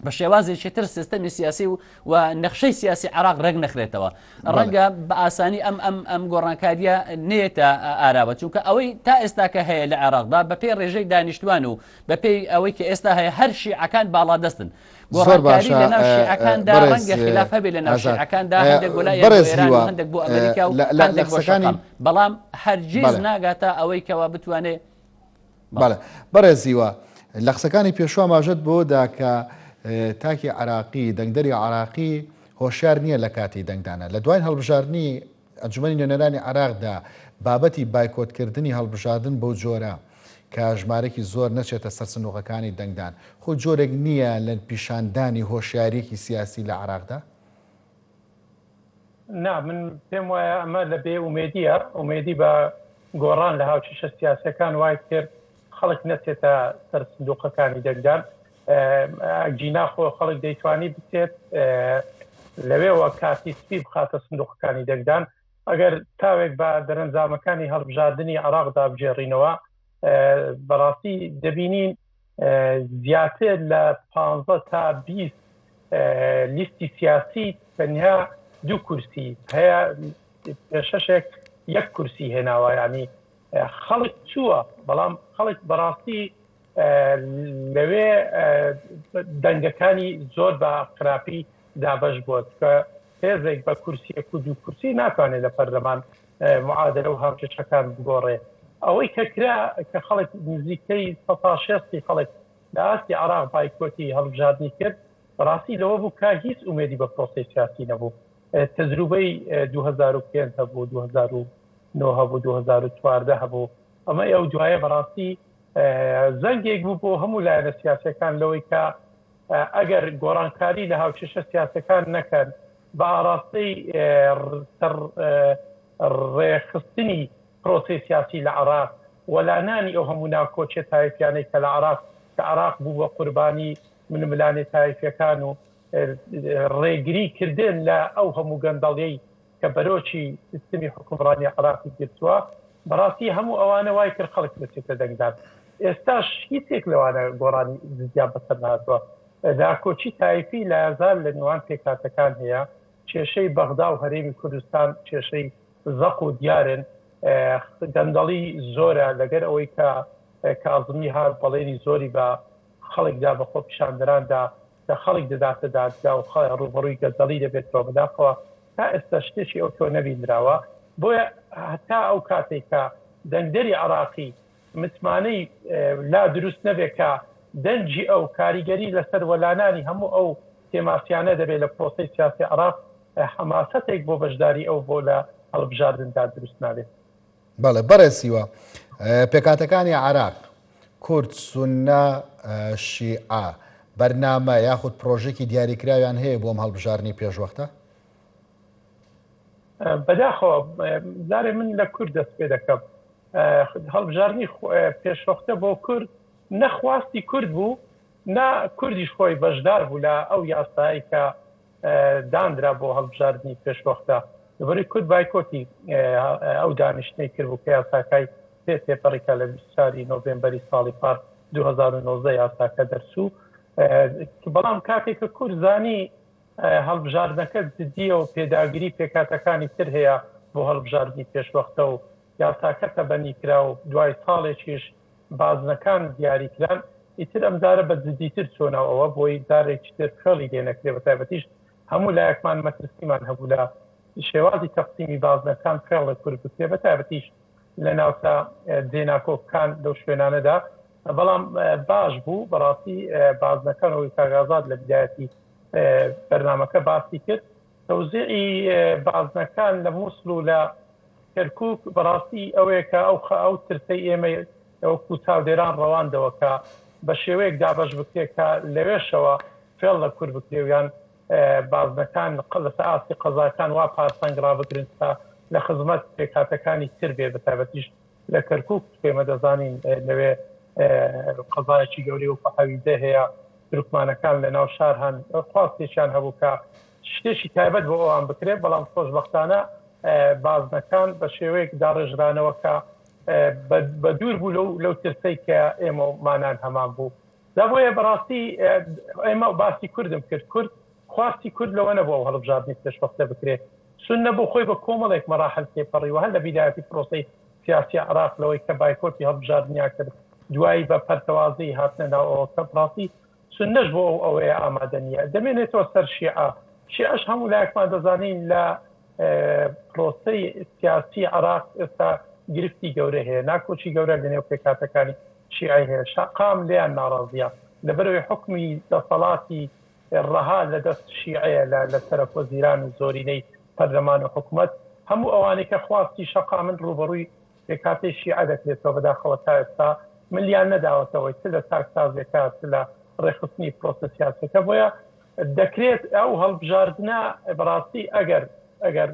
بە شێوازێکی تر سیستەمی سیاسی و نەخشەی سیاسی عێراق ڕێک نەخرێتەوە. ڕەنگە بە ئاسانی ئەم گۆڕانکاریە نێتە ئاراوە، چونکە ئەوەی تا ئێستا کە هەیە لە عێراقدا بە پێی ڕێژەی دانیشتوان و بە پێی ئەوەی کە ئێستا هەیە هەر شیعەکان باڵا دەستن. گۆڕانکاری لە ناو شیعەکاندا ڕەنگە خلاف هەبێت لە ناو شیعەکاندا، هەندێک بۆ لای ئێران و هەندێک بۆ ئەمریکا و هەندێک بۆ شەقام، بەڵام هەرگیز ناگاتە ئەوەی کەوا بتوانێت. بەڕێزیوە لە قسەکانی پێشوا ماژەت بۆدا کە تاکی عراقی دەنگدەری عراقی هۆشیار نییە لە کاتی دەنگدانە. لە دوای هەڵبژاردننی ئەنجومەنی نوێنەرانی عراقدا بابەتی بایکۆتکردنی هەڵبژاردن بەو جۆرە کە ژمارەی زۆر نەچێتە سەر سندوقەکانی دەنگدان، خۆ جۆرێک نییە لە پیشاندانی هۆشیارێکی سیاسی لە عراقدا؟ نا من پێم وایە ئەمە لە بێ ئومێدیە، ئومێدی بە گۆڕان لە هاوچیشە سیاسەکان وای کرد خەڵک نەچێتە سەر سندوقەکانی دەنگدان. جیناخۆ خەڵک دەیتوانی بچێت لەوێەوە کاتی سپی بخاتە سندوقەکانی دەنگدان. ئەگەر تاوێک بە دەرەنجامەکانی هەڵبژاردننی عراقدا بجێڕینەوە، بەڕاستی دەبینین زیاتر لە 15 تا 20 لیستی سیاسی تەنیا 2 کورسی هەیە، شەشێک 1 کورسی هێناوە، ینی خەڵک چووە، بەڵام خەڵک بەڕاستی لەوێ دەنگەکانی زۆر بە خراپی دابش بووە کە هێزێک بە کورسیە و 2 کورسی ناتوانێت لە پەرلەمان معادلە و هاوچەشەکان بگۆڕێ. ئەوەی کە کرا کە خەڵک نزیکەی 16 خەڵک لە ئاستی عراق بایکۆتی هەڵبژاردننی کرد، بەڕاستی لەوە بوو کە هیچ ئومێدی بە پرۆسەی سیاسی نەبوو. تەجروبەی 2005 هەبوو، 2009 هەبوو، 2014 هەبوو. ئەمە ئەو دوایە بەڕاستی زەنگێک بوو بۆ هەموو لایەنە سیاسەکان لەوەی کە ئەگەر گۆڕانکاری لە هاوچێشە سیاسەکان نەکەن بە ئاراستەی ڕێخستنی پرۆسی سیاسی لە عراق وەلانانی ئەو هەموو ناوکۆچێت تایفیانەی کە لە عراق کە عراق بوو بە قوربانی منملانی تایفیەکان و ڕێگری کردن لە ئەو هەموو گەندەڵیەی کە بەرۆکی سیستمی حکومڕانی عراقی گرتووە، بەڕاستی هەموو ئەوانە وای کرد خەڵک بچێتە دەنگدان. ئێستاش هیچێک لەوانە گۆڕانی زیاد بەسەر نهاتووە. ناکۆچی تایفی لە ئازار لە نێوان پێکاتەکان هەیە، کێشەی بەغدا و هەرێمی کوردستان کێشەی زەق و دیارن، گەندەڵی زۆرە لەگەر ئەوەی کە کازمی هات بەڵێنی زۆری بە خەڵکدا بە خۆ پیشاندەراندا کە خەڵک دەداتە دادگا و ڕوبەڕووی گەندەڵی دەبێتەوە بەداخەوە تا ئێستا شتێکی ئەو تۆ نەبینراوە. بۆیە هەتا ئەو کاتێک کە دەنگدەری عراقی متمانەی لا دروست نەبێت کە دەنجی ئەو کاریگەری لەسەر وەلانانی هەموو ئەو تێماسیانە دەبێت لە پرۆسەی سیاسی عراق حماسەتێک بۆ بەشداری ئەو بۆ لە هەڵبژاردندا دروست نابێت. بەڵێ بەڕێزیوە پێکاتەکانی عراق کورد سونە شیعە بەرنامە یاخود پرۆژێکی دیاریکراویان هەیە بۆم هەڵبژاردننی پێشوەختە؟ بەداخەوە زارێ من لە کورد دەست پێ دەکەم. هەڵبژاردننی پێشوەختە بۆ کورد نەخواستی کورد بوو، نا کوردیش خۆی بەشدار بوو لە ئەو یاسایی کە دانرا بۆ هەڵبژاردننی پێشوەختە. لەبەری کورد بایکۆتی ئەو دانیشتەی کرد بوو کە یاساکای تێپەڕێکە لە 20 نۆڤێمبەری ساڵی پار 2019 یاساکە دەرچوو. بەڵام کاتێک کە کورد زانی هەڵبژاردنەکە جدیە و پێداگیری پێکاتەکانی تر هەیە بۆ هەڵبژاردننی پێشوەختە و یاساکەتە بەنیکرا و دوای ساڵێکیش بازنەکان دیاریکران، ئیتر ئەمدارە بە جدیتر چۆنەوەەوە بۆی دارێکی تر خەڵی دێنەکرێ بە تایبەتیش هەموو لایەکمان مەترسیمان هەبوو لە شێوازی تەقسیمی بازنەکان فێڵە کورد بکرێ بە تایبەتیش لە ناوتا جێناکۆکان لەو شوێنانەدا بەڵام باش بوو بەڕاستی بازنەکانەوەی کاغازات لە بدایەتی بەرنامەکە باسی کرد تەوزیعی بازنەکان لە مووسڵ و لە کەرکووک بەڕاستی ئەوەیە کە ئەو ترسەی ئێمە ئەوکو چاودێران ڕەواندەوە کە بە شێوەیەک دابش بکرێت کە لەوێشەوە فێڵ لە کورد بکرێویان بازنەکان لەسەر ئاسی قەزاکان وا پاسەنگڕا بگرن تا لە خزمەت پێکاتەکانی تر بێ بەتابەتیش لە کەرکووک پێمە دەزانین لەوێ قەزایەکی گەوری و فەحەویدە هەیە دروکمانەکان لە ناو شار هەن خواستێکیان هەبوو کە شتێکی تایبەت بۆ ئەوان بکرێت بەڵام خۆشبەختانە بازنەکان بە شێوەیەک داڕێژرانەوە کە بە دوور بوو لەو ترسەی کە ئێمە مانان هەمان بوو دابۆیە بەڕاستی ئێمە باسی کوردم کرد کورد خواستی کورد لەوە نەبووە هەڵبژاردنی پێشبەختە بکرێت سون نەبوو خۆی بە کۆمەڵێک مەراحل تێپەڕیوە هەر لە بیدایەتی پرۆسەی سیاسی عراق لەوەی کە بایکۆتی هەڵبژاردنیا کرد دوایی بە پەرتەوازی هاتنە ناوەوە کە بڕاستی سون نەش بۆ ئەوەیە ئامادە نییە دەمێنێتەوە سەر شیعەش هەموو لایەکمان دەزانین لە پرۆسەی سیاسی عراق ئێستا گرفتی گەورە هەیە ناکۆچی گەورە لەنێو پێکاتەکانی شیعی هەیە شقام لیان ناڕازیە لەبەرەوەی حکمی دەسەڵاتی ڕەها لە دەست شیعەیە لە سەرۆک وەزیران و زۆرینەی پەرلەمان و حکوومەت هەموو ئەوانەی کە خواستی شەقا من ڕوبەڕووی پێکاتی شیعە دەکرێتەوە بەداخەوە تا ئێستا ملیان نەداوەتەوەی چ لە تاکسازێکات لە ڕێخستنی پرۆسە سیاسەکە بۆیە دەکرێت ئەو هەڵبژاردنە بەڕاستی ئەگەر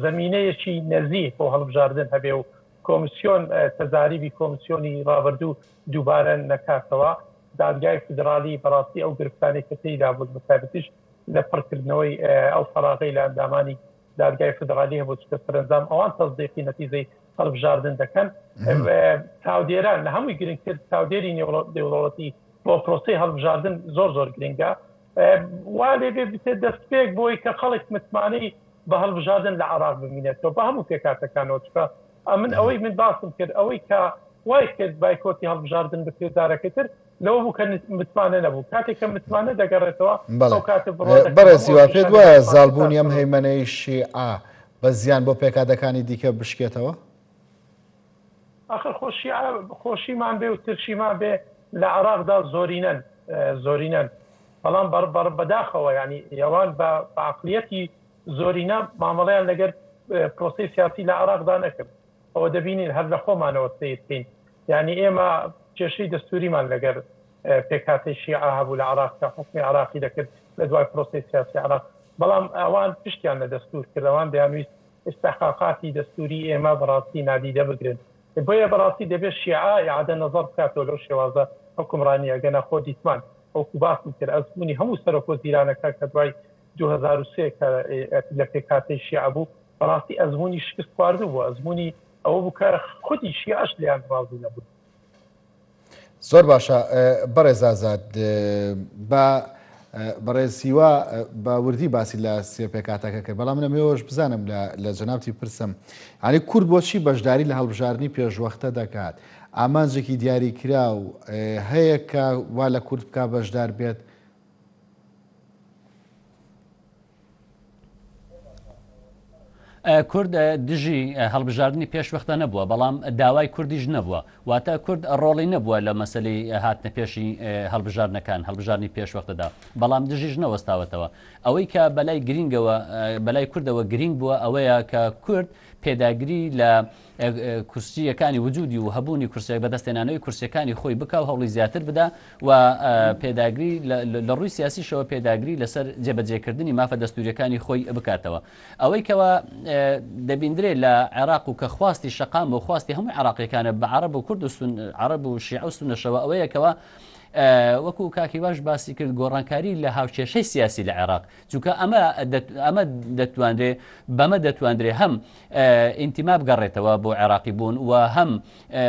زمینەیەکی نەزیه بۆ هەڵبژاردن هەبێ و کۆمیسیۆن تەزاریبی کۆمیسیۆنی ڕابردوو دووبارە نەکاتەوە دادگای فدرالی بەڕاستی ئەو گرفتانی کە تێیدا بوو بەتابەتیش لە پڕکردنەوەی ئەو فەراغی لە ئەندامانی دادگای فدرالی هەبوو چکە سەرنجام ئەوان تەزدیقی نەتیجەی هەڵبژاردن دەکەن چاودێران لە هەمووی گرنگتر چاودێری دێوڵەتی بۆ پرۆسەی هەڵبژاردن زۆر گرنگە وا لێبێ بێت دەستپێک بۆی کە خەڵک متمانەی بە هەڵبژاردن لە عراق ببینێتەوە بە هەموو پێکاتەکانەوە چکە من ئەوەی من باسم کرد ئەوەی کە وای کرد بایکۆتی هەڵبژاردن بکردارەکەتر لەوە بوو کە متمانە نەبوو کاتێک کە متمانە دەگەڕێتەوە بەڕێزیوا پێت وایە زاڵبوونی ئەم هەیمەنەی شیعە بە زیان بۆ پێکاتەکانی دیکە بشکێتەوە آخر خۆشیمان بێ و ترشیمان بێ لە عراقدا زۆرینەن بەڵام بەداخەوە ینی ئێوان بە عقلیەتی زۆرینە مامەڵەیان لەگەر پرۆسی سیاسی لە عراقدا نەکرد ئەوە دەبینین هەر لە خۆمانەوە سیرکەین یعنی ئێمە کێشەی دەستوریمان لەگەر پێکاتی شیعە هەبوو لە عراق کە حکمی عراقی دەکرد لە دوای پرۆسی سیاسی عراق بەڵام ئەوان پشتیان لە دەستور کردەوان دەیانویست استحقاقاتی دەستوری ئێمە بەڕاستی نادیدە بگرن بۆیە بەڕاستی دەبێت شیعە ئیعادە نەزەر بکاتەوە لەو شێوازە حکومڕانی ئەگەنە خۆ دیتمان ئەوکو باسم کرد ئەزمموی هەموو سەرۆک وەزیرانەکە کە دوای 2003 کە لە پێکاتی شیعە بوو بەڕاستی ئەزمموی شکست خواردو بوو ئەزمموی ئەوە بوو کە خودی شیعەش لیان ڕازی نەبوو زۆر باشە بەڕێز ئازاد بە بەڕێزیوا بە وردی باسی لە سێ پێکاتەکە کرد بەڵام منەمەوەش بزانم لە جەنابتی پرسم ینی کورد بۆچی بەشداری لە هەڵبژاردننی پێشوەختە دەکات ئامانجێکی دیاریکرا و هەیە کە وا لە کورد بکە بەشدار بێت کورد دژی هەڵبژاردننی پێشوەختە نەبووە بەڵام داوای کوردیش نەبووە واتە کورد ڕۆڵی نەبووە لە مەسلەی هاتنە پێشی هەڵبژاردنەکان هەڵبژاردننی پێشوەختەدا بەڵام دژیش نەوەستاوەتەوە ئەوەی کە بەلای گرنگەوە بەلای کوردەوە گرنگ بووە ئەوەیە کە کورد پێداگری لە کورسیەکانی وجودی و هەبوونی کورسێک بەدەستێنانەوەی کورسەکانی خۆی بکە و هەوڵی زیاتر بدا و پێداگری لە ڕووی سیاسیشەوە پێداگری لەسەر جێبەجێکردنی مافە دەستوریەکانی خۆی بکاتەوە ئەوەی کەەوە دەبیندرێت لە عێراق و کە خواستی شەقام و خواستی هەمووی عراقیەکانە بە عەرەب و کورد و عەرەب و شیعە و سونەشەوە ئەوەیەکەوە وەکو کاکیواش باسی کرد گۆڕانکاری لە هاوچێشەی سیاسی لە عێراق چونکە ئەمە دەتوانرێ بەمە دەتوانرێ هەم ئینتیما بگەڕێتەوە بۆ عێراقی بوون و هەم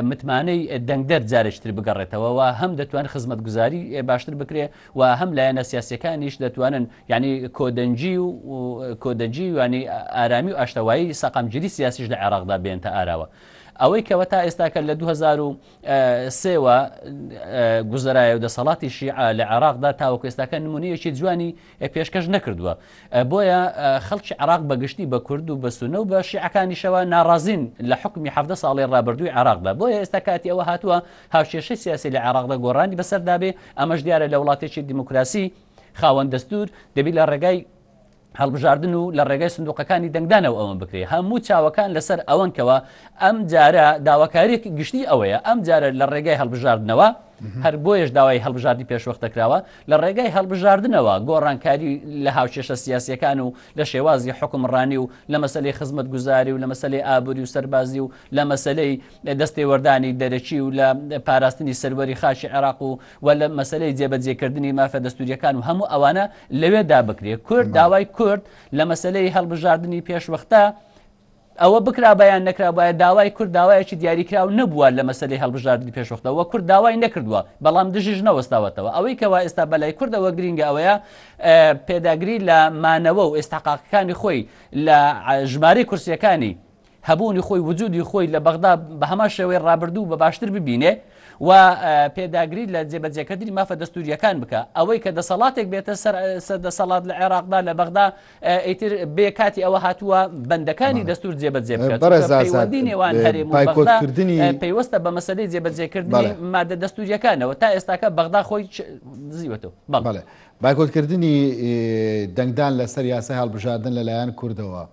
متمانەی دەنگدەر جارێکتر بگەڕێتەوە و هەم دەتوانێت خزمەتگوزاری باشتر بکرێ و هەم لایەنە سیاسیەکانیش دەتوانن ینی کۆدەنجی و ینی ئارامی و ئاشتەوایی سەقامگیری سیاسیش لە عێراقدا بێنتە ئاراوە ئەوەی کەوە تا ئێستاکە لە 2023ەوە گوزەرایە و دەسەڵاتی شیعە لە عێراقدا تاوەکو ئێستاکە نمونەیەکی جوانی پێشکەش نەکردووە. بۆیە خەڵکی عێراق بەگشتی بە کورد و بە سونە و بە شیعەکانیشەوە ناڕازین لە حکمی 17 ساڵی ڕابردووی عێراقدا. بۆیە ئێستا کاتی ئەوە هاتووە هاوشێشەی سیاسی لە عێراقدا گۆڕانی بەسەردابێ. ئەمەش دیارە لە وڵاتێکی دیموکراسی خاوەن دەستور دەبی لە ڕێگای هەڵبژاردن و لە ڕێگای سندوقەکانی دەنگدانەوە ئەوە بکرێ. هەموو چاوەکان لەسەر ئەوەنکەوە ئەم جارە داواکاریەکی گشتی ئەوەیە ئەم جارە لە ڕێگای هەڵبژاردنەوە هەر بۆیش داوای هەڵبژاردی پێشوەختەکراوە لە ڕێگای هەڵبژاردنەوە گۆڕانکاری لە هاوشێشە سیاسیەکان و لە شێوازی حکومڕانی و لە مەسلەی خزمەت گوزاری و لە مەسلەی ئابووری و سەربازی و لە مەسلەی دەستێوەردانی دەرەکی و لە پاراستنی سەروەری خاشی عێراق و لە مەسلەی جێبەجێکردنی مافە دەستوریەکان و هەموو ئەوانە لەوێدا بکرێت. کورد داوای کورد لە مەسلەی هەڵبژاردننی پێشوەختە ئەوە بکرا بەیان نەکرا باید داوای کورد داوایەکی دیاریکراو نەبووە لە مەسلەی هەڵبژاردننی پێشوەختەوە کورد داوای نەکردووە بەڵام دژیش نەوەستاوەتەوە. ئەوەی کەوا ئێستا بەلای کوردەوە گرینگە ئەوەیە پێداگری لە مانەوە و ئێستاقاقەکانی خۆی لە ژمارەی کورسیەکانی هەبوونی خۆی وجودی خۆی لە بەغدا بە هەمان شێوەی ڕابردوو بە باشتر ببینێ و پێداگری لە جێبەجێکردنی مافە دەستوریەکان بکە. ئەوەی کە دەسەڵاتێک بێتە سەر دەسەڵات لە عێراقدا لە بەغدا ئیتر بێ کاتی ئەوە هاتووە بەندەکانی دەستور جێبەجێ بکات. پەیوەندی نێوان هەرێم و بەغدا پەیوەستە بە مەسەلەی جێبەجێکردنی مادە دەستوریەکانەوە تا ئێستاکە بەغدا خۆی زیوەتەوە. بەڵێ بایکۆتکردنی دەنگدان لەسەر یاسای هەڵبژاردن لەلایەن کوردەوە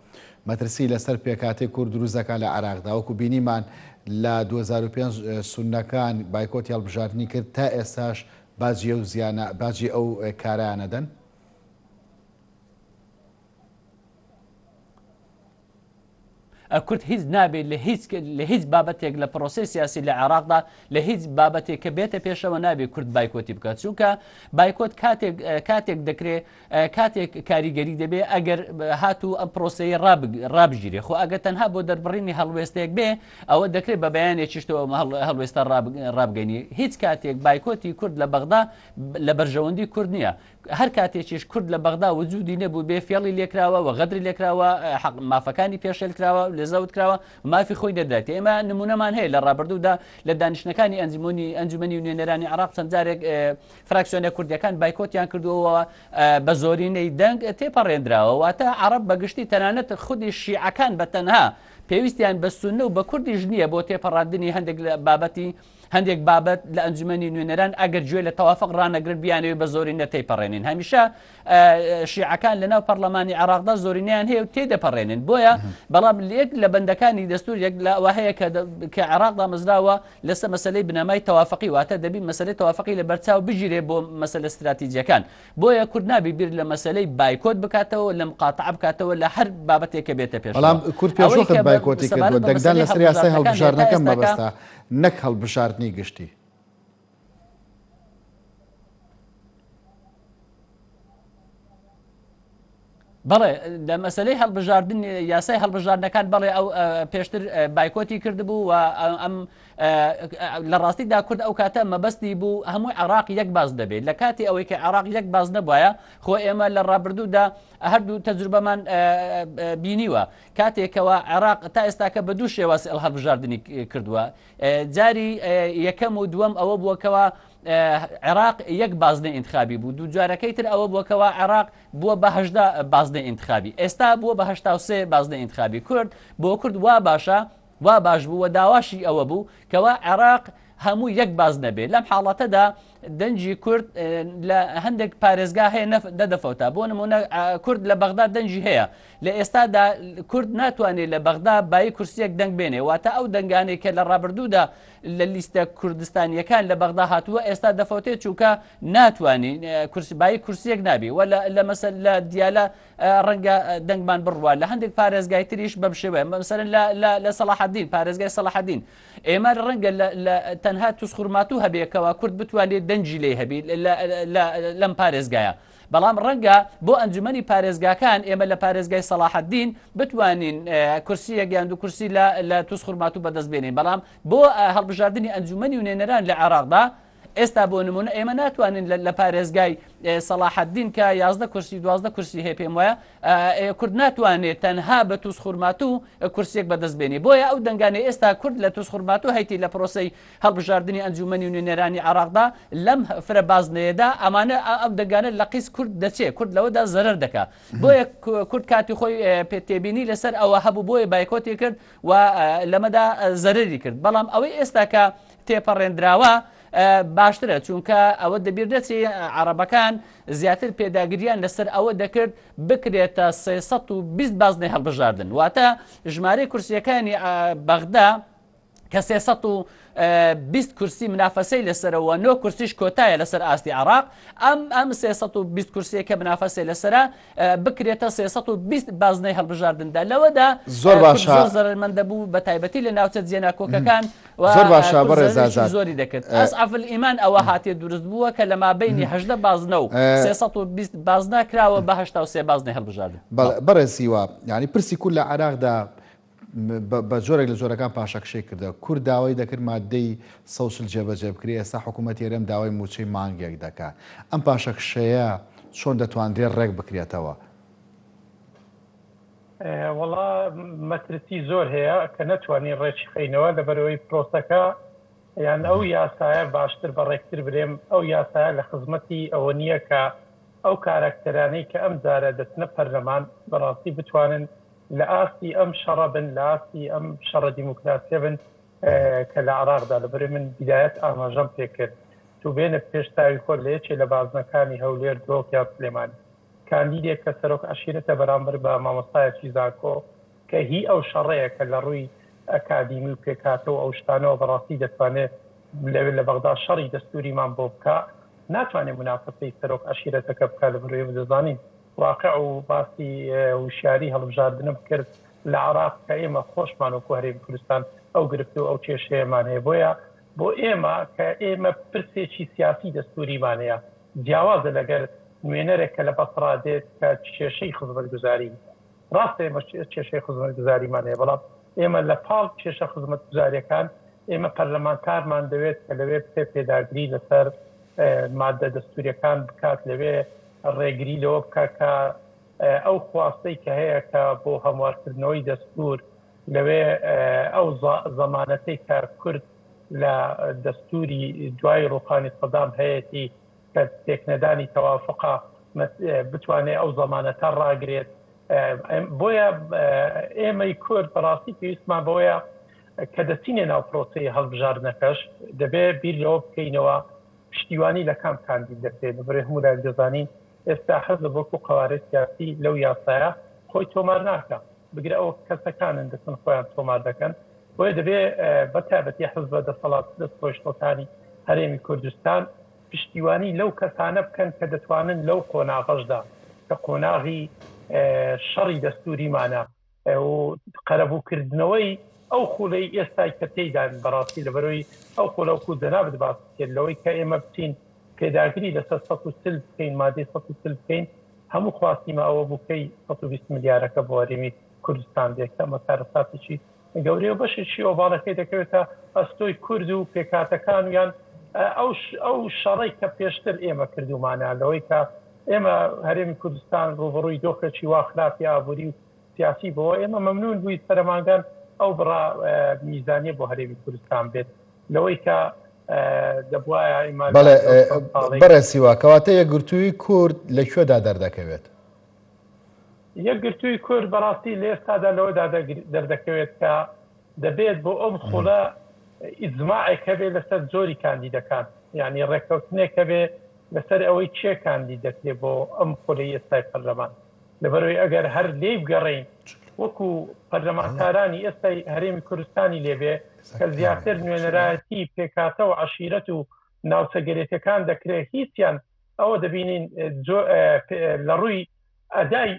مەترسی لەسەر پێکاتی کورد دروستەکە لە عێراقدا وەکو بینیمان لە 2005 سونەکان بایکۆتی هەڵبژاردننی کرد تا ئێستاش باجی ئەو زیانە باجی ئەو کارانەدەن. کورد هیچ نابێت لە هیچ بابەتێک لە پرۆسی سیاسی لە عێراقدا لە هیچ بابەتێک کە بێتە پێشەوە نابێت کورد بایکۆتی بکات چونکە بایکۆت کاتێک دەکرێت کاتێک کاریگەری دەبێت ئەگەر هاتوو ئەم پرۆسەیە ڕابژیرێ خۆ ئەگە تەنها بۆ دەربڕینی هەڵوێستێک بێ ئەوە دەکرێت بە بەیانێکیشتەوە هەڵوێستا ڕابگەنی. هیچ کاتێک بایکۆتی کورد لە بەغدا لە بەرژەوەندی کورد نییە. هەر کاتێکیش کورد لە بەغدا وجودی نەبوو بێ فێڵی لێکراوە و غەدری لێکراوە مافەکانی پێشێل کراوە لێزەوت کراوە مافی خۆی دەدات. ئێمە نمونەمان هەیە لە ڕابردوودا لە دانیشتەکانی ئەنجومەنی نوێنەرانی عێراق چەند جارێک فراکسیۆنە کوردیەکان بایکۆتیان کردووە بە زۆرینەی دەنگ تێپەڕێنراوە واتە عەرەب بەگشتی تەنانەت خودی شیعەکان بە تەنها پێویستیان بە سونە و بە کوردیش نییە بۆ تێپەڕاندنی هەندێک بابەتی هەندێک بابەت لە ئەنجومەنی نوێنەران ئەگەر گوێ لە تەوافق ڕانەگرن بیانەوە بە زۆرینە تێپەڕێنین. هەمیشە شیعەکان لەناو پەرلەمانی عێراقدا زۆرینیان هەیە و تێدەپەڕێنن. بۆیە بەڵام یەک لە بەندەکانی دەستور یەک لەوە هەیە کە عێراقدا مەزراوە لەسەر مەسەلەی بنەمای تەوافقی واتە دەبی مەسەلەی تەوافقی لە بەرچاو بژیرێ بۆ مەسەلە استراتیجیەکان. بۆیە کورد نابی بیر لە مەسەلەی بایکۆت بکاتەوە لە مقاتعە بکاتەوە لە هەر بابەتێکە بێتە پێش. بەڵام کورد پێشوەخت بایکۆتی کردووە دەنگدان لەسەر یاسای هەڵبژاردنەکەم مەبەستە نەک هەڵبژاردننی گشتی. بەڵێ لە مەسلەی هەڵبژاردن یاسای هەڵبژاردنەکان بەڵێ ئەو پێشتر بایکۆتی کردبوو و ئەم لە ڕاستیدا کورد ئەو کاتە مەبەستی بوو هەمووی عێراق یەک باز دەبێت. لە کاتی ئەوەی کە عێراق یەک باز نەبووە خۆ ئێمە لە ڕابردوودا هەردوو تەجروبەمان بینیوە کاتێکەوە عێراق تا ئێستاکە بە دوو شێواسی هەڵبژاردننی کردووە. جاری یەکەم و دووەم ئەوە بووەکەوە عێراق یەک بازنەی ئینتخابی بوو. دوو جارەکەی تر ئەوە بووەکەوە عێراق بووە بە 18 بازنەی ئینتخابی. ئێستا بووە بە 83 بازنەی ئینتخابی. کورد بۆ کورد وا باشە وا باش بوو و داواشی ئەوە بوو کەوا عێراق هەموو یەک باز نەبێت. لەم حاڵەتەدا دەنجی کورد لە هەندێک پارێزگا هەیە دەدەفەوتە. بۆ نمونە کورد لە بەغدا دەنجی هەیە. لە ئێستادا کورد ناتوانێت لە بەغدا بای کورسیەک دەنگ بێنێ واتە ئەو دەنگانێک کە لە ڕابردوودا لە لیستە کوردستانیەکان لە بەغدا هاتووە ئێستا دەفەوتێت چووکە ناتوانین بای کورسیەک نابی و لە مەسەل لە دیالە ڕەنگە دەنگمان بڕوە لە هەندێک پارێزگای تریش بەم شێوەیە مەسەرەن لە سەلاحەدین پارێزگای سەلاحەدین ئێمە ڕەنگە تەنها توسخورماتوو هەبێکەوە کورد بتوانێت دەنجی لێ هەبی لەم پارێزگایە. بەڵام ڕەنگە بۆ ئەنجومەنی پارێزگاکان ئێمە لە پارێزگای سەلاحەدین بتوانین کورسیەک یان دوو کورسی لە توسخورماتوو بەدەست بێنین. بەڵام بۆ هەڵبژاردننی ئەنجومەنی نوێنەران لە عێراقدا ئێستا بۆ نمونە ئێمە ناتوانین لە پارێزگای سەلاحەدین کە 11 کورسی 12 کورسی هەیە پێم وایە کورد ناتوانێت تەنها بە تووس خورمات و کورسێک بەدەستبێنی بۆیە ئەو دەنگانەی ئێستا کورد لە تووس خورمات و هەیتی لە پرۆسەی هەڵبژاردننی ئەنجومەنی و نوێنەرانی عراقدا لەم فرە بازنەیەدا ئەمانە ئەم دەنگانە لە قیس کورد دەچێت کورد لەوەدا زەرەر دەکات بۆیە کورد کاتی خۆی پێتێبینی لەسەر ئەوە هەبوو بۆیە بایکۆتی کرد و لەمەدا زەرری کرد بەڵام ئەوەی ئێستا کە تێپەڕێنراوە باشترە چونکە ئەوە دەبیر دەچی عەرەبەکان زیاتر پێداگریان لەسەر ئەوە دەکرد بکرێتە 320 بازنەی هەڵبژاردن واتە ژمارەی کورسیەکانی بەغدا کە 320 کورسی منافەسەی لەسەرەوە 9 کورسیش کۆتایە لەسەر ئاستی عراق ئەم 320 کورسیەکە منافەسەی لەسرە بکرێتە 320 بازنەی هەڵبژاردندا لەوەدا زۆر باشە زۆر زەرمەندە بوو بە تایبەتی لە ناوچە جێنا کۆکەکان زۆر باشە بەڕێزازاد زۆری دەکرد ئەسعەفل ئیمان ئەوە هاتیە دروست بووە کە لە مابەینی 18 بازنە و 320 بازنە کراوە بە 83 بازنەی هەڵبژاردن بەڕێزیوە یعنی پرسی کورد لە عراقدا بە جۆرێک لە جۆرەکان پاشەکشەی کردە کورد داوای دەکرد مادەی سەوشل جێبەجێ بکری ئێستا حکوومەت هێرەم داوای موچەی مانگێک دەکات ئەم پاشەکشەیە چۆن دەتوانرێت ڕێک بکرێتەوە وەڵا مەترسی زۆر هەیە کە نەتوانین ڕێکی خینەوە لەبەرەوەی پرۆسەکە یان ئەو یاسایە باشتر بەڕێکتر برێم ئەو یاسایە لە خزمەتی ئەوە نییە کە ئەو کارکتەرانەی کە ئەم جارە دەچنە پەرلەمان بەڕاستی بتوانن لە ئاستی ئەم شەڕە بن لە ئاستی ئەم شەڕە دیموکراسیە بن کە لە عراقدا لەبەرێ من بیدایەت ئاماژەم پێ کرد تو بێنە پێشتاوی خۆر لە یەکێ لە بازنەکانی هەولێر دۆک یا سلێمانی کاندیدێک کە سەرۆک عەشیرەتە بەرامبەر بە مامۆستایەکی زانکۆ کە هی ئەو شەڕەیە کە لە ڕووی ئەکادیمی و پێکاتەوە ئەو شتانەوە بەڕاستی دەتوانێت لەوێ لە بەغدا شەڕی دەستوریمان بۆ بکە ناتوانێت منافەسەی سەرۆک عەشیرەتەکە بکە لەبەرەوەی بدەزانین واقع و باسی وشاری هەڵبژاردنم کرد لە عراق کە ئێمە خۆشمان و هەرێمی کوردستان ئەو گرفت و ئەو کێشەیەمان هەیە بۆیە بۆ ئێمە کە ئێمە پرسێکی سیاسی دەستوریمان هەیە جیاوازە لەگەر نوێنەرێک کە لە بەسڕا دێت کە کێشەی خزمەتگوزاری ڕاستە ئێمە کێشەی خزمەتگوزاریمان هەیە بەڵام ئێمە لە پاڵ کێشە خزمەتگوزاریەکان ئێمە پەرلەمانتارمان دەوێت کە لەوێ پێداگری لەسەر مادە دەستوریەکان بکات لەوێ ڕێگری لەوە بکە کە ئەو خواستەی کە هەیە کە بۆ هەموارکردنەوەی دەستور لەوێ ئەو زەمانەتەی کە کورد لە دەستوری دوای ڕوخانی سەدام هەیەی کە تێکنەدانی تەوافقا بتوانێت ئەو زەمانەتە ڕاگرێت بۆیە ئێمەی کورد بەڕاستی پێویستمان بۆیە کە دەچینێ ناو پرۆسەی هەڵبژاردنەکەش دەبێت بیر لەوە بکەینەوە پشتیوانی لە کام کاندید دەکرێت بەبێ هەموو لای دەزانین ئێستا حەزب وەکو قەوارەی سیاسی لەو یاسایە خۆی تۆمار ناکە بگرە ئەو کەسەکانن دەچن خۆیان تۆمار دەکەن بۆیە دەبێت بەتابەتی حەزب دەسەڵات دەستڕۆیشتەکانی هەرێمی کوردستان پشتیوانی لەو کەسانە بکەن کە دەتوانن لەو قۆناغەشدا کە قۆناغی شەڕی دەستوریمانە و قەرەبووکردنەوەی ئەو خوڵەی ئێستای کە تێیدان بەڕاستی لەبەرەوەی ئەو خۆلەوکو دەنابێت باس کرد لەوەی کە ئێمە بچین پێداگری لەسەر 130 بکەین مادەی 130 بکەین هەموو خواستیمە ئەوە بووکەی 120 ملیارەکە بۆ هەرێمی کوردستان دێکە مەسارەساتێکی گەورەی و بەشێکی ئۆڤاڵەکەی دەکەوێتە ئەستۆی کورد و پێکاتەکان یان ئەو شەڕی کە پێشتر ئێمە کردومانە لەوەی کە ئێمە هەرێمی کوردستان ڕوبڕووی دۆخێکی وا خراپی ئابووری و سیاسی بۆ ئێمە مەمنون بووی سەرمانگەن ئەو بڕا میزانیە بۆ هەرێمی کوردستان بێت لەوەی کە دەبواە ئیمان بەڕێسیوە کەواتە یەکگرتووی کورد لەکوێدا دەردەکەوێت یەکگرتووی کورد بەڕاستی لە ئێستادا لەوەدا دەردەکەوێت کە دەبێت بۆ ئەم خوڵە ئیجماعێک هەبێ لەسەر زۆری کاندیدەکان یعنی ڕێککەوتنێک هەبێ لەسەر ئەوەی چێ کاندیدەکرێ بۆ ئەم خۆلەی ئێستای پەرلەمان لەبەرەوەی ئەگەر هەر لێ بگەڕین وەکو پەرلەمانتارانی ئێستای هەرێمی کوردستانی لێبێ کە زیاتر نوێنەرایەتی پێکاتە و عەشیرەت و ناوچەگەرێتەکان دەکرێت هیچیان ئەوە دەبینین لە ڕووی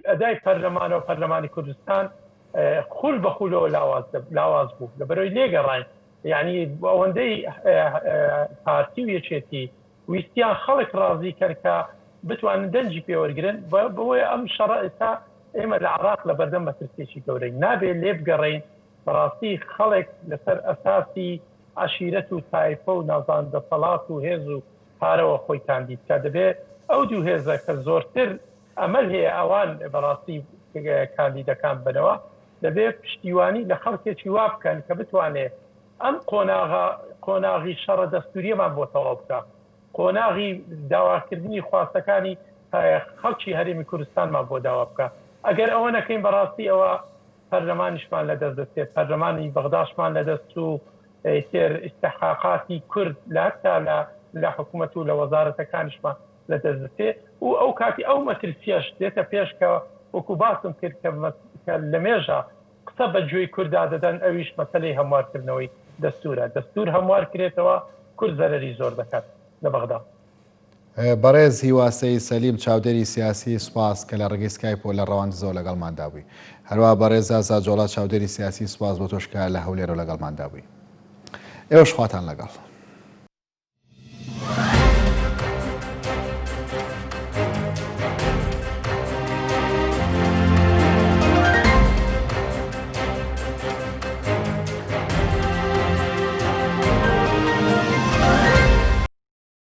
ئەدای پەرلەمانە و پەرلەمانی کوردستان خول بە خولەوە لاواز بوو لەبەرەوەی لێگەڕین یعنی ئەوەندەی پارتی و یەکێتی ویستیان خەڵک ڕازی کرد کە بتوانن دەنجی پێوەرگرن بۆیە ئەم شەڕە ئێستا ئێمە لە عراق لە بەردەم بەترسێکی گەورەی نابێت لێ بگەڕین بەڕاستی خەڵک لەسەر ئەساسی عشیرەت و تایپە و نازان دەسەڵات و هێز و پارەوە خۆی کاندید کە دەبێت ئەو دوو هێزە کە زۆرتر ئەمەل هەیە ئەوان بەڕاستی کاندیدەکان بنەوە دەبێت پشتیوانی لە خەڵکێکی وا بکەن کە بتوانێت ئەم قۆناغی شەڕە دەستوریەمان بۆ تەواو بکە قۆناغی داواکردنی خواستەکانی خەڵکی هەرێمی کوردستانمان بۆ داوا بکە ئەگەر ئەوە نەکەین بەڕاستی ئەوە پەرلەمانیشمان لە دەست دەستێت پەرلەمانی بەغداشمان لە دەست و تر استحقاقاتی کورد لاتا لە حکوومەت و لە وەزارەتەکانیشمان لە دەست دەستێت و ئەو کاتی ئەو مەترسیەش دێتە پێشکەوە وەکو باسم کرد کە لە مێژە قسە بە گوێی کووردا دەدەن ئەویش مەسەلەی هەموارکردنەوەی دەستور هەموار کرێتەوە کورد زەرەری زۆر دەکات لە بەغدا. بەڕێز هیواسەی سەلیم چاودێری سیاسی سوپاس کە لە ڕێگەی سکایپۆ لە ڕەواندزەوە لەگەڵماندا بووی هەروە بەڕێز ئازاد جۆڵات چاودێری سیاسی سوپاس بۆ تۆشکە لە هەولێرە لەگەڵماندا بووی ئێوەش خواتان لەگەڵ.